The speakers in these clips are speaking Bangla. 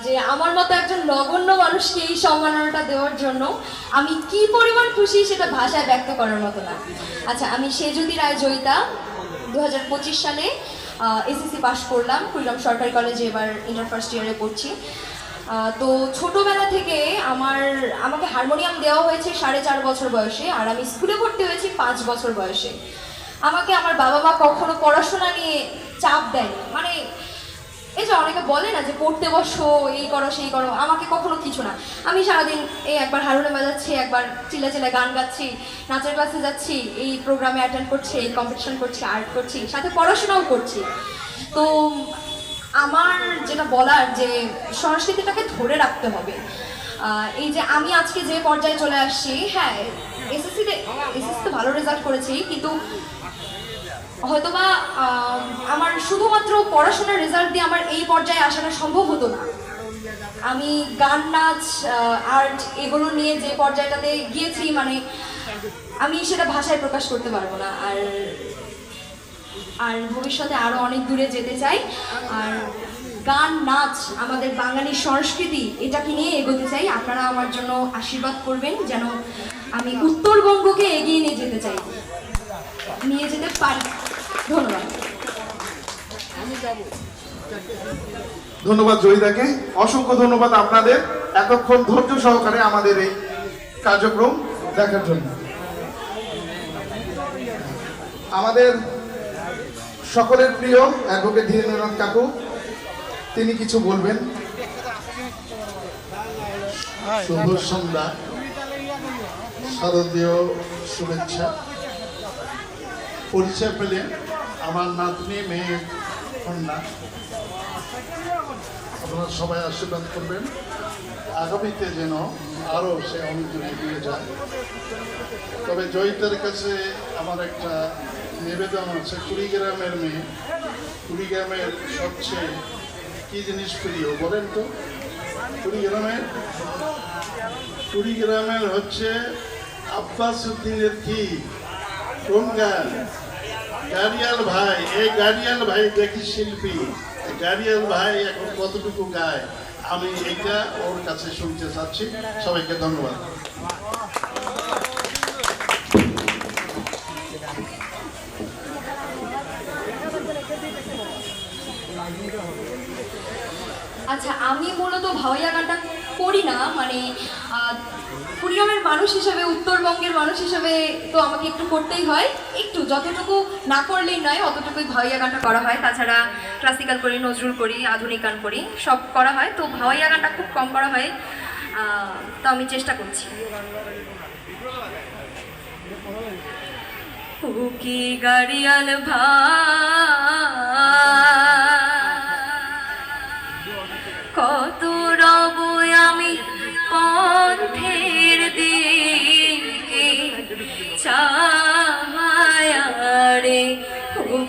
যে আমার মতো একজন নগণ্য মানুষকে এই সম্মাননাটা দেওয়ার জন্য আমি কি পরিমাণ খুশি সেটা ভাষায় ব্যক্ত করার মতো না। আচ্ছা, আমি সেজুতি রায় জয়িতা 2025 সালে এসএসসি পাস করলাম কুড়িগ্রাম সরকারি কলেজে, এবার ইন্টার ফার্স্ট ইয়ারে পড়ছি। তো ছোটবেলা থেকে আমাকে হারমোনিয়াম দেওয়া হয়েছে 4.5 বছর বয়সে, আর আমি স্কুলে ভর্তি হয়েছি 5 বছর বয়সে। আমাকে আমার বাবা মা কখনো পড়াশোনা নিয়ে চাপ দেয়নি, মানে এই যে অনেকে বলে না যে পড়তে বসো, এই করো সেই করো, আমাকে কখনো কিছু না। আমি সারাদিন এই একবার হারমোনিয়াম বাজাচ্ছি, একবার চিল্লা চিল্লা গান গাচ্ছি, নাচের ক্লাসে যাচ্ছি, এই প্রোগ্রামে অ্যাটেন্ড করছি, এই কম্পিটিশন করছি, আর্ট করছি, সাথে পড়াশোনাও করছি। তো আমার যেটা বলার যে সংস্কৃতিটাকে ধরে রাখতে হবে। এই যে আমি আজকে যে পর্যায়ে চলে আসছি, হ্যাঁ এসএসসিতে ভালো রেজাল্ট করেছি, কিন্তু হয়তোবা আমার শুধুমাত্র পড়াশোনার রেজাল্ট দিয়ে আমার এই পর্যায়ে আসাটা সম্ভব হতো না। আমি গান, নাচ, আর্ট এগুলো নিয়ে যে পর্যায়টাতে গিয়েছি, মানে আমি সেটা ভাষায় প্রকাশ করতে পারবো না। আর ভবিষ্যতে আরও অনেক দূরে যেতে চাই। আর গান, নাচ, আমাদের বাঙালি সংস্কৃতি, এটাকে নিয়ে এগোতে চাই। আপনারা আমার জন্য আশীর্বাদ করবেন যেন আমি উত্তরবঙ্গকে এগিয়ে নিয়ে যেতে পারি। ধন্যবাদ। ধন্যবাদ জয়িতাকে, অসংখ্য ধন্যবাদ আপনাদের এতক্ষণ ধৈর্য সহকারে আমাদের এই কার্যক্রম দেখার জন্য। আমাদের সকলের প্রিয় অ্যাডভোকেট ধীরেন্দ্রনাথ কাকু, তিনি কিছু বলবেন। শুভ সন্ধ্যা, শারদীয় শুভেচ্ছা। পরিচয় পেলে আমার নাতনি মেয়ে কন্যা, আপনারা সবাই আশীর্বাদ করবেন আগামীতে যেন আরও সে অনেক দূরে এগিয়ে যায়। তবে জয়িতার কাছে আমার একটা নিবেদন আছে। কুড়িগ্রামের মেয়ে, কুড়িগ্রামের সবচেয়ে কী জিনিস প্রিয় বলেন তো? কুড়িগ্রামের হচ্ছে আব্বাস উদ্দিনের কি কোন গান? গাড়িয়াল ভাই। এই গাড়িয়াল ভাই দেখি শিল্পী, গাড়িয়াল ভাই এখন কতটুকু গায় আমি এটা ওর কাছে শুনতে চাচ্ছি। সবাইকে ধন্যবাদ। আচ্ছা, আমি মূলত ভাওয়াইয়া গানটা করি না, মানে কুড়িগ্রামের মানুষ হিসেবে, উত্তরবঙ্গের মানুষ হিসেবে তো আমাকে একটু করতেই হয়, একটু যতটুকু না করলেই নয় অতটুকুই ভাওয়াইয়া গানটা করা হয়। তাছাড়া ক্লাসিক্যাল করি, নজরুল করি, আধুনিক গান করি, সব করা হয়। তো ভাওয়াইয়া গানটা খুব কম করা হয়, তো আমি চেষ্টা করছি। কি গাড়িয়াল কত রব আমি পথের দিকে চাহায়ারে,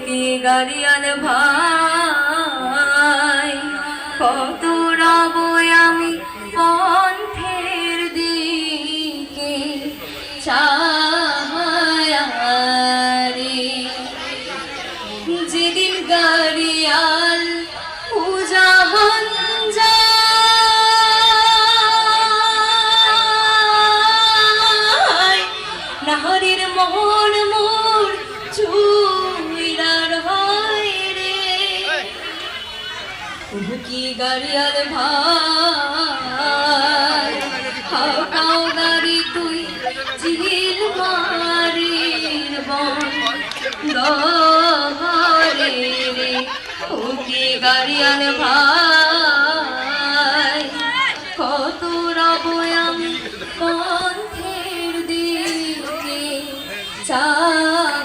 কি গাড়িয়াল ভাই কত রব আমি পথের দিকে চাহায়ারে, যেদিন গাড়িয়াল উজাহান নাহরের মোহন মোর চুইরার হয় রে, কি গাড়িয়াল ভাই হাও গাড়ি তুই চিল মারির বন দরে রে, কি গাড়িয়াল ভাই কত রব আমি পথের দিকে চাহায়ারে,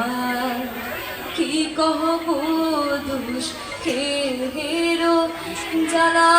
আর কি কহব দুষ খেরো জ্বালা